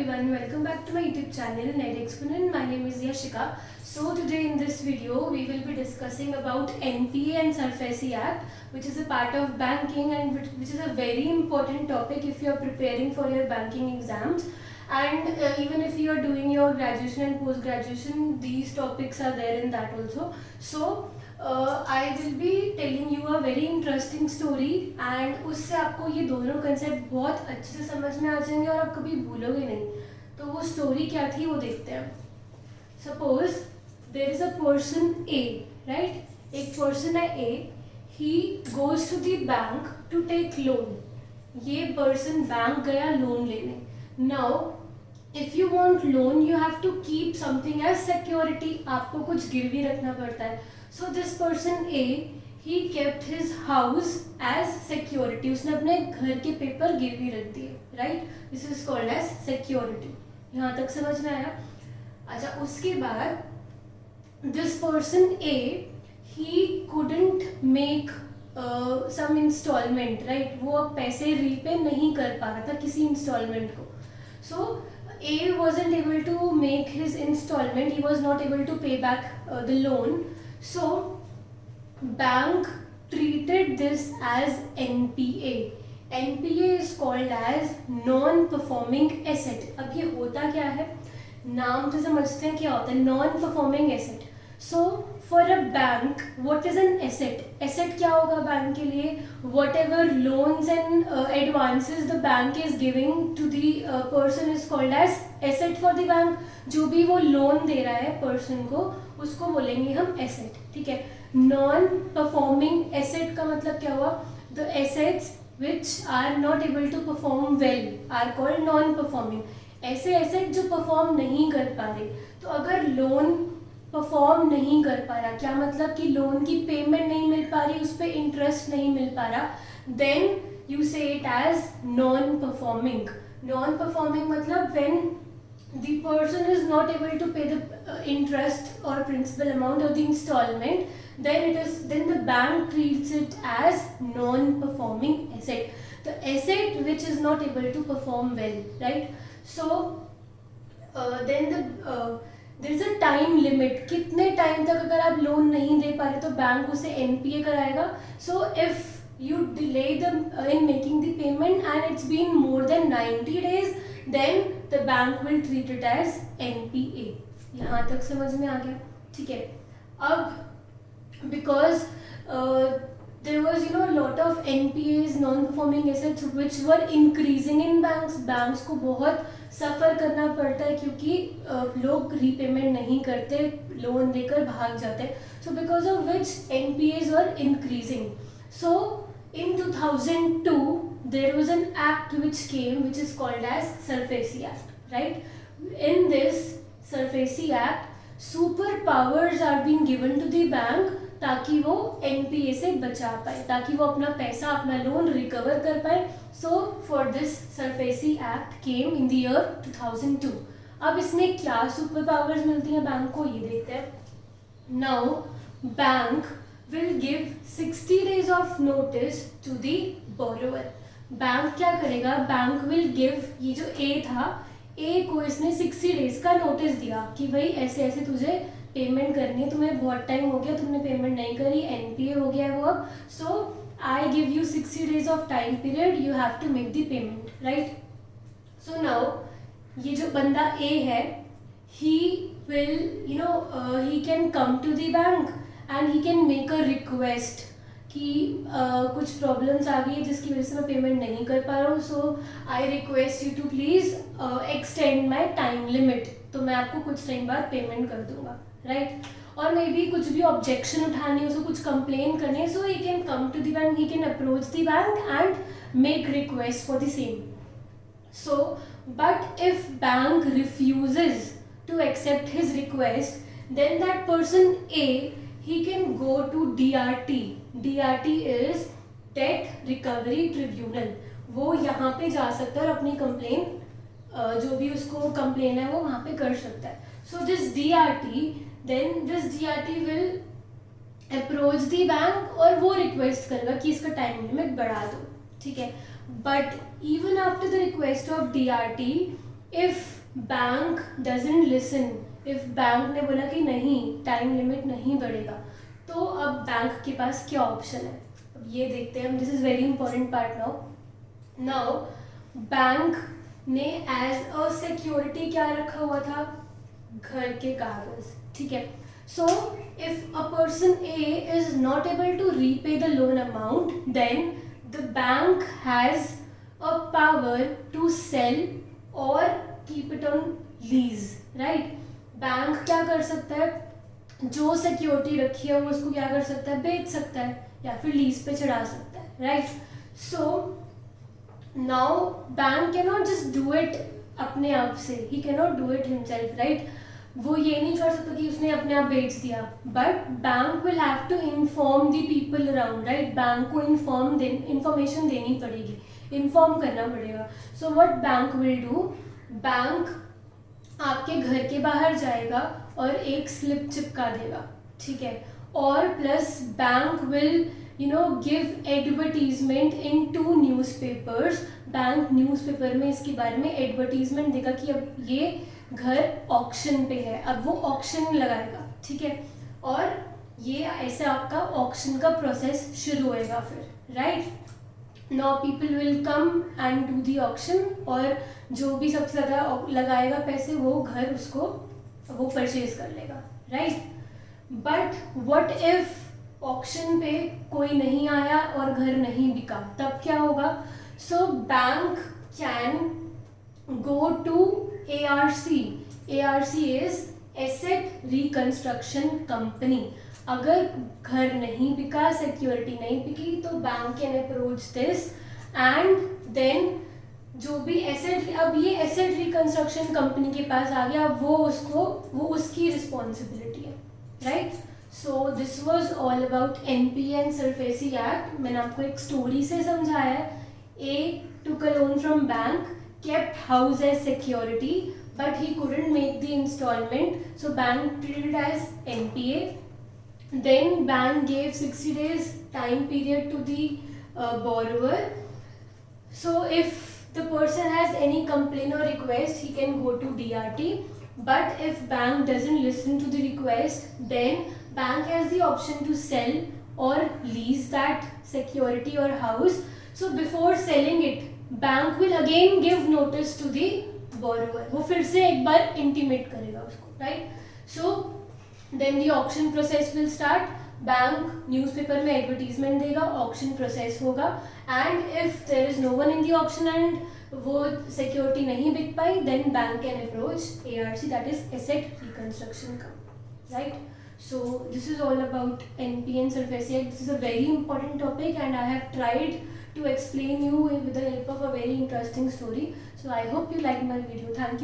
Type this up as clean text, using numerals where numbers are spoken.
everyone, welcome back to my YouTube channel Net Exponent. My name is Yashika. So today in this video we will be discussing about NPA and SARFAESI Act, which is a part of banking and which is a very important topic if you are preparing for your banking exams. And even if you are doing your graduation and post graduation, these topics are there in that also. So I will be telling you a very interesting story and उससे आपको ये दोनों concept बहुत अच्छे से समझ में आ जाएंगे और आप कभी भूलोगे नहीं. तो वो स्टोरी क्या थी वो देखते हैं. Suppose there is a person A, right. एक पर्सन है A, he goes to the bank to take loan. ये पर्सन बैंक गया लोन लेने. Now if you want loan you have to keep something as security. आपको कुछ गिरवी रखना पड़ता है. So this person A, he kept his house as security. उसने अपने घर के पेपर गिरवी रख दिए, right? This is called as security. यहाँ तक समझ में आया? अच्छा, उसके बाद this person A, he couldn't make some installment, right? वो अब पैसे रीपे नहीं कर पा रहा था किसी installment को. So A wasn't able to make his installment. He was not able to pay back the loan. So bank treated this as NPA. NPA is called as non-performing asset. अब ये होता क्या है, नाम से समझते हैं क्या होता है. non-performing asset. So for a bank, what is an asset? Asset क्या होगा बैंक के लिए? Whatever loans and advances the bank is giving to the person is called as asset for the bank. जो भी वो लोन दे रहा है person को उसको बोलेंगे हम एसेट. ठीक है. नॉन परफॉर्मिंग एसेट का मतलब क्या हुआ? The assets which are not able to perform well are called non performing. ऐसे एसेट जो परफॉर्म नहीं कर पा रहे. तो अगर लोन परफॉर्म नहीं कर पा रहा, क्या मतलब कि लोन की पेमेंट नहीं मिल पा रही, उस पर इंटरेस्ट नहीं मिल पा रहा, then you say it as non performing. Non performing मतलब when the person is not able to pay the interest or principal amount of the installment, then the bank treats it as non-performing asset. The asset which is not able to perform well, right? So then there is a time limit. कितने time तक अगर आप loan नहीं दे पा रहे तो bank उसे NPA कराएगा. So if you delay in making the payment and it's been more than 90 days, then the bank will treat it as NPA. यहाँ तक समझ में आ गया? ठीक है. अब because there was lot of NPAs, non-performing assets which were increasing in banks. Banks को बहुत सफ़र करना पड़ता है क्योंकि लोग रीपेमेंट नहीं करते, लोन देकर भाग जाते हैं. So because of which NPAs were increasing. So in 2002 there was an act which came which is called as SARFAESI Act, right? In this SARFAESI Act, super powers are being given to the bank ताकि वो NPA से बचा पाए, ताकि वो अपना पैसा, अपना लोन रिकवर कर पाए. So for this SARFAESI Act came in the year 2002. अब इसमें क्या सुपर पावर्स मिलती हैं बैंक को ये देखते हैं. Now bank will give 60 days of notice to the borrower. Bank क्या करेगा? बैंक विल गिव, ये जो ए था, ए को इसने 60 डेज का नोटिस दिया कि भाई ऐसे ऐसे तुझे पेमेंट करनी है, तुम्हें बहुत टाइम हो गया, तुमने पेमेंट नहीं करी, NPA हो गया है वो अब. So I give you 60 days of time period, you have to make the payment, right. So now ये जो बंदा ए है, he will he can come to the bank and he can make a request कि कुछ problems आ गई जिसकी वजह से मैं पेमेंट नहीं कर पा रहा हूँ. So I request you to please extend my time limit. तो मैं आपको कुछ टाइम बाद पेमेंट कर दूंगा, राइट. और मे बी कुछ भी ऑब्जेक्शन उठानी है, उसको कुछ कंप्लेन करनी है, so he can come to the bank, he can approach the bank and make request for the same. So but if bank refuses to accept his request, then that person A, he can go to DRT. DRT is Debt Recovery Tribunal. वो यहाँ पे जा सकता है और अपनी complain, जो भी उसको कंप्लेन है वो वहाँ पे कर सकता है. So this DRT will approach the bank और वो रिक्वेस्ट करेगा कि इसका टाइम लिमिट बढ़ा दो. ठीक है. But even after the request of DRT, if bank doesn't listen, if bank ने बोला कि नहीं टाइम लिमिट नहीं बढ़ेगा, तो अब बैंक के पास क्या ऑप्शन है, अब ये देखते हैं हम. This is very important part. Now bank ने एज अ सिक्योरिटी क्या रखा हुआ था, घर के कागज. ठीक है. So if a person A is not able to repay the loan amount, then the bank has a power to sell और keep it on lease. Right. Bank क्या कर सकता है, जो सिक्योरिटी रखी है वो उसको क्या कर सकता है, बेच सकता है या फिर लीज पे चढ़ा सकता है. Right. So now bank can not just do it अपने आप से, he can not do it himself. Right. वो ये नहीं कर सकता कि उसने अपने आप बेच दिया, but bank will have to inform the people around. Right. Bank को इंफॉर्मेशन देनी पड़ेगी, इन्फॉर्म करना पड़ेगा. So what bank will do, bank आपके घर के बाहर जाएगा और एक स्लिप चिपका देगा. ठीक है. और plus bank will give advertisement in 2 newspapers. Bank newspaper में इसके बारे में एडवर्टीजमेंट देगा कि अब ये घर ऑक्शन पे है, अब वो ऑक्शन लगाएगा. ठीक है. और ये ऐसे आपका ऑक्शन का प्रोसेस शुरू होएगा फिर. Right. Now people will come and do the auction, और जो भी सबसे ज़्यादा लगाएगा पैसे वो घर उसको वो परचेज कर लेगा. Right. But what if auction पे कोई नहीं आया और घर नहीं बिका, तब क्या होगा. So bank can go to ARC. ARC is asset reconstruction company. अगर घर नहीं बिका, सिक्योरिटी नहीं बिकी, तो bank can approach this and then जो भी एसेट, अब ये एसेट रिकंस्ट्रक्शन कंपनी के पास आ गया, वो उसकी रिस्पॉन्सिबिलिटी है. Right. So this was all about NPA and SARFAESI act. मैंने आपको एक स्टोरी से समझाया है. A took a loan from bank, kept house as security, but he couldn't make the installment, so bank treated it as NPA. Then bank gave 60 days time period to the borrower. So if the person has any complaint or request, he can go to DRT. But if bank doesn't listen to the request, then bank has the option to sell or lease that security or house. So before selling it, bank will again give notice to the borrower. वो फिर से एक बार intimate करेगा उसको. Right. So then the auction process will start. Bank newspaper में advertisement देगा, auction process होगा, and if there is no one in the auction and वो सिक्योरिटी नहीं बिक पाई, then bank can approach ARC, that is asset reconstruction company. Right. So this is all about NPA and SARFAESI Act. This is a very important topic and I have tried to explain you with the help of a very interesting story. So I hope you like my video. Thank you.